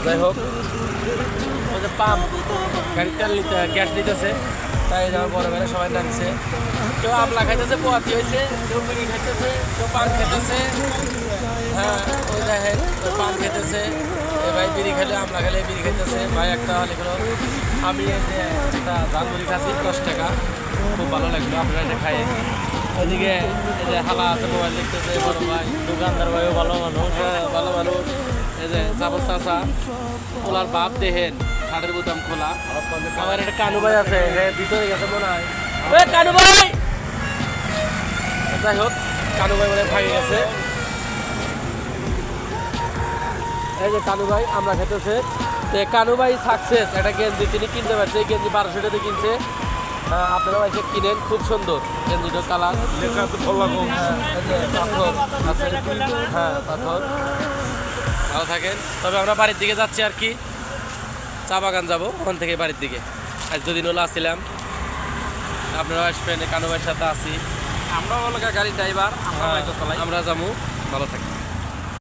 যাই হোক, ওই যে পাম্প গাড়ির তেল নিতে গ্যাস নিতেছে, তাই আমার বড় বেলা সবাই নামছে। কেউ আমলা খাইতেছে, পোয়াতি হয়েছে, কেউ বিড়ি খাইতেছে, কেউ পান খেতেছে। হ্যাঁ, ওই দেখেন পান খেতেছে, এ ভাই বিড়ি খেলে, আমলা খেলে বিড়ি খাইতেছে। ভাই একটা হলে গেলো, আমি এই যে একটা ঝালমুড়ি খাচ্ছি 10 টাকা, খুব ভালো লাগলো। আপনারা এটা খাই। ওইদিকে এই যে হালা আছে, মোবাইল দেখতেছে বড় ভাই, দোকানদার ভাইও ভালো মানুষ, ভালো মানুষ। এই যে চাপর চাচা, ওলার বাপ দেখেন, শার্টের বোতাম খোলা। আমার একটা কানু ভাই আছে, ভিতরে গেছে মনে হয়। কানু ভাই, যাই হোক, কানু ভাই মনে ভাঙে গেছে। এই যে কানু ভাই আমরা খেতেছে, কানু ভাই সাকসেস। একটা গেঞ্জি তিনি কিনতে পারছে, এই গেঞ্জি 1200 টাকা কিনছে। আপনারাও এসে কিনেন, খুব সুন্দর গেঞ্জিটার কালার। পাথর আছে, হ্যাঁ পাথর। ভালো থাকেন। তবে আমরা বাড়ির দিকে যাচ্ছি আর কি, চা বাগান যাবো, ওখান থেকে বাড়ির দিকে। আজ দুদিন হলো আসছিলাম, আপনারাও আসবেন। কানু ভাইয়ের সাথে আছি, আমরা গাড়ির ড্রাইভার, আমরা আমরা যাবো। ভালো থাকি।